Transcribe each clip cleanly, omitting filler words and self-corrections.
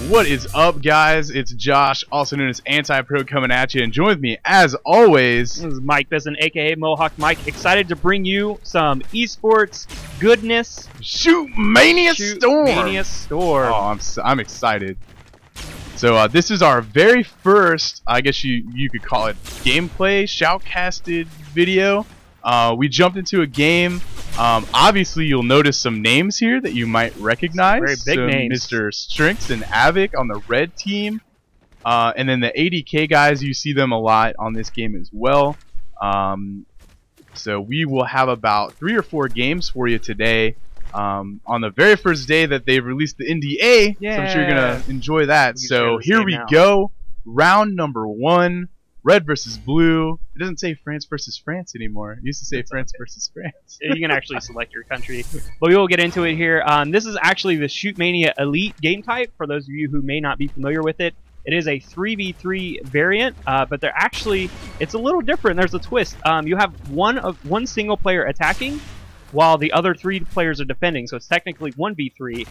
What is up, guys? It's Josh, also known as Anti-Pro, coming at you, and join with me, as always, this is Mike Bisson, aka Mohawk Mike, excited to bring you some esports goodness. Shootmania Storm! Shootmania Storm. Oh, I'm excited. So this is our very first, I guess you could call it, gameplay, shoutcasted video. We jumped into a game. Obviously, you'll notice some names here that you might recognize. Very big names. Mr. Strenx and Avek on the red team. And then the Av3k guys, you see them a lot on this game as well. So we will have about 3 or 4 games for you today. On the very first day that they've released the NDA. Yeah. So I'm sure you're going to enjoy that. So here we go. Round number 1. Red versus blue. It doesn't say France versus France anymore. It used to say France versus France. You can actually select your country. But we will get into it here. This is actually the Shootmania Elite game type, for those of you who may not be familiar with it. It is a 3v3 variant, but they're actually, it's a little different. There's a twist. You have one single player attacking, while the other 3 players are defending. So it's technically 1v3.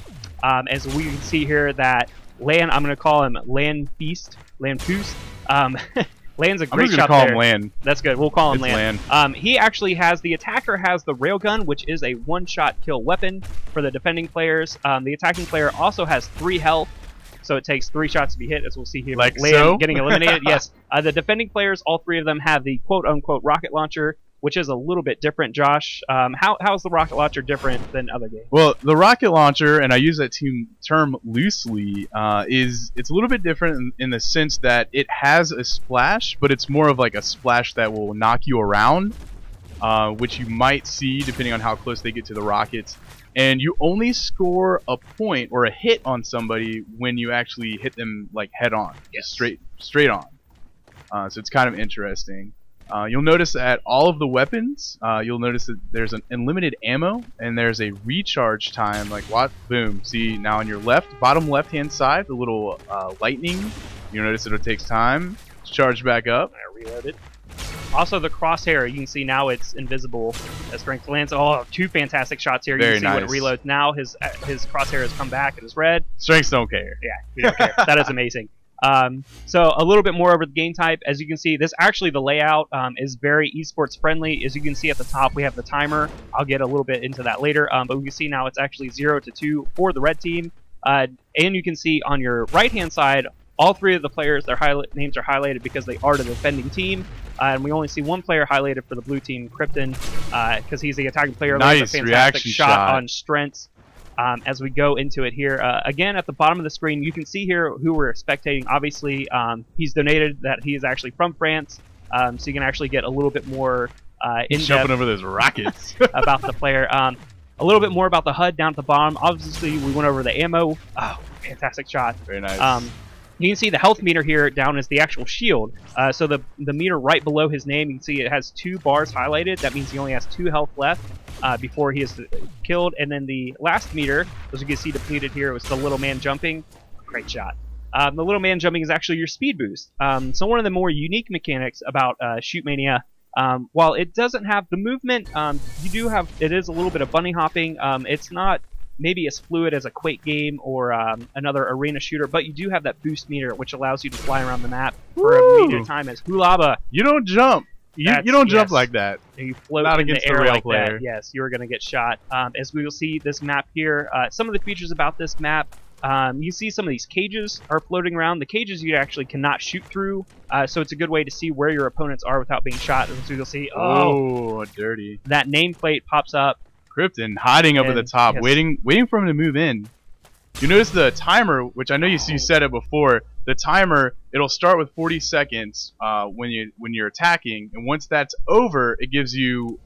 As we can see here that Lan, I'm going to call him Lan Feast. Land's a great shot there. I'm just gonna call him Land. That's good. We'll call him It's Land. He actually has, the attacker has the railgun, which is a one-shot kill weapon for the defending players. The attacking player also has 3 health, so it takes 3 shots to be hit, as we'll see here. Like Land so? getting eliminated. Yes. The defending players, all 3 of them have the quote-unquote rocket launcher, which is a little bit different. Josh, how's the rocket launcher different than other games? Well, the rocket launcher, and I use that term loosely, it's a little bit different in the sense that it has a splash, but it's more of like a splash that will knock you around, which you might see depending on how close they get to the rockets. And you only score a point or a hit on somebody when you actually hit them like head on, just straight on. So it's kind of interesting. You'll notice that all of the weapons, you'll notice that there's an unlimited ammo, and there's a recharge time, like what? Boom. See, now on your bottom left-hand side, the little lightning, you'll notice that it takes time to charge back up. I reloaded. Also, the crosshair, you can see now it's invisible as Strength lands. Oh, 2 fantastic shots here. Very you can see nice. when it reloads now, his crosshair has come back. It is red. Strengths don't care. Yeah, we don't care. That is amazing. So a little bit more over the game type. As you can see, the layout is very esports friendly. As you can see at the top, we have the timer. I'll get a little bit into that later, but we can see now it's actually 0 to 2 for the red team. And you can see on your right hand side, all 3 of the players, their names are highlighted because they are the defending team. And we only see 1 player highlighted for the blue team, Krypton, because he's the attacking player. Nice a fantastic reaction shot on Strenx. As we go into it here, again at the bottom of the screen, you can see here who we're spectating. Obviously, he's donated that he is actually from France, so you can actually get a little bit more in jumping over those rockets about the player. A little bit more about the HUD down at the bottom. Obviously, we went over the ammo. Oh, fantastic shot! Very nice. You can see the health meter here down is the actual shield. So the meter right below his name, you can see it has 2 bars highlighted. That means he only has 2 health left before he is killed. And then the last meter, as you can see depleted here, was the little man jumping. Great shot. The little man jumping is actually your speed boost. So one of the more unique mechanics about Shootmania, while it doesn't have the movement, it is a little bit of bunny hopping. It's not maybe as fluid as a Quake game or another arena shooter, but you do have that boost meter, which allows you to fly around the map for a immediate time as hoolaba. You don't jump. You don't jump like that. You float Not in against the air the rail like player. that. Yes, you are going to get shot. As we will see this map here, some of the features about this map, you see some of these cages are floating around. The cages you actually cannot shoot through, so it's a good way to see where your opponents are without being shot. As you'll see, oh, dirty. That nameplate pops up. Krypton hiding up at the top, waiting for him to move in. You notice the timer, which I know you said it before. The timer, it'll start with 40 seconds when you're attacking, and once that's over, it gives you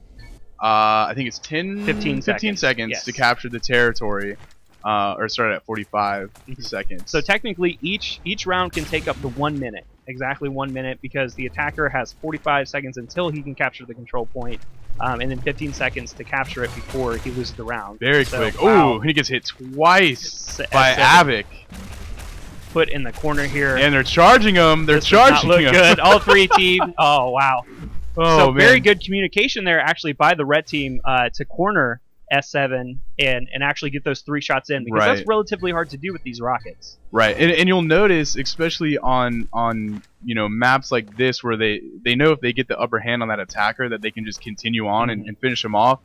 I think it's 15 seconds to capture the territory, or start at 45 seconds. So technically, each round can take up to 1 minute, exactly 1 minute, because the attacker has 45 seconds until he can capture the control point. And then 15 seconds to capture it before he loses the round. Very quick. Wow. Oh, he gets hit twice by Avek. Put in the corner here. And they're charging him. They're charging him. Good. All 3 teams. Oh, wow. Oh, so man. very good communication there, actually, by the red team to corner S7 and actually get those 3 shots in, because Right. that's relatively hard to do with these rockets. Right, and you'll notice, especially on maps like this, where they know if they get the upper hand on that attacker, that they can just continue on and finish them off.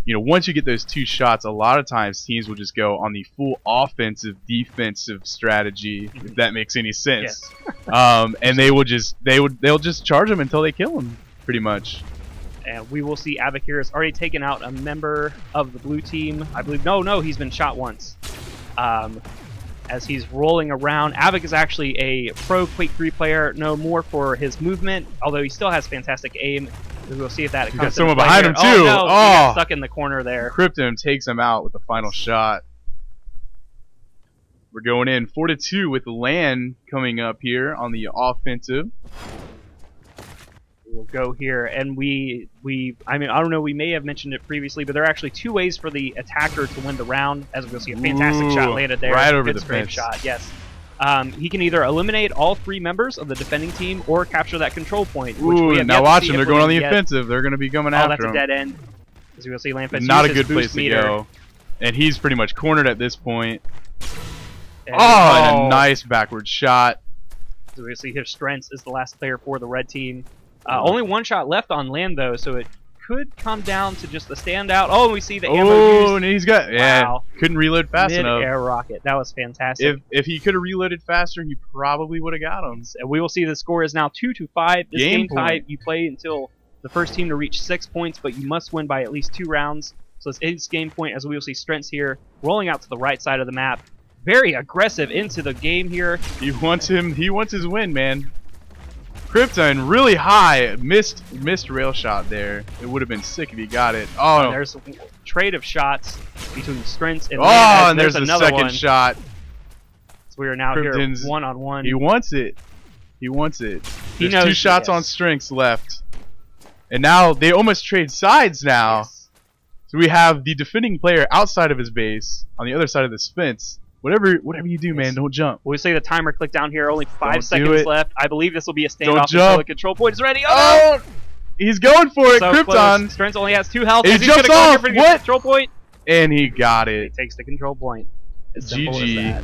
Once you get those 2 shots, a lot of times teams will just go on the full offensive defensive strategy, if that makes any sense. Yes. And they'll just charge them until they kill them, pretty much. And we will see Avek here has already taken out a member of the blue team. I believe, no, he's been shot once. As he's rolling around. Avek is actually a pro Quake 3 player, no more for his movement, although he still has fantastic aim. We'll see if that comes. Got someone behind him too. Oh, no, he got stuck in the corner there. Krypton takes him out with the final shot. We're going in 4-2 with Lan coming up here on the offensive. We'll go here, and I don't know, we may have mentioned it previously, but there are actually 2 ways for the attacker to win the round. As we'll see, a fantastic shot landed there. Right over the fence. shot, yes. He can either eliminate all 3 members of the defending team or capture that control point. Which Ooh, we have now yet to watch see them. if They're we're going on the gonna get. offensive. They're going to be coming after that's him. a dead end. As we'll see, Lampez Not a uses good his place boost to meter. go. And he's pretty much cornered at this point. And, and a nice backward shot. So we'll see here, Strenx is the last player for the red team. Only 1 shot left on Land, though, so it could come down to just the standout. Oh, we see the ammo used. And he's got, couldn't reload fast enough. Mid-air rocket. That was fantastic. If he could have reloaded faster, he probably would have got him. And we will see the score is now 2-5. This game type, you play until the first team to reach 6 points, but you must win by at least 2 rounds. So it's game point, as we will see Strenx here rolling out to the right side of the map. Very aggressive into the game here. He wants his win, man. Krypton really high, missed rail shot there. It would have been sick if he got it. Oh, there's a trade of shots between Strenx and and there's the another second one. shot. So we are now Krypton's here 1-on-1. He wants it. He wants it. He There's knows 2 shots on Strenx left, and now they almost trade sides now. Yes. So we have the defending player outside of his base on the other side of this fence. Whatever you do, man, don't jump. We'll say the timer clicked down here. Only 5 Don't do seconds it. left. I believe this will be a Don't standoff until jump. the control point is ready. Oh, he's going for it, So Krypton. close. Strenx only has 2 health. He As he's jumps gonna go off. here for the What? control point. And he got He it. takes the control point. As simple as GG. that.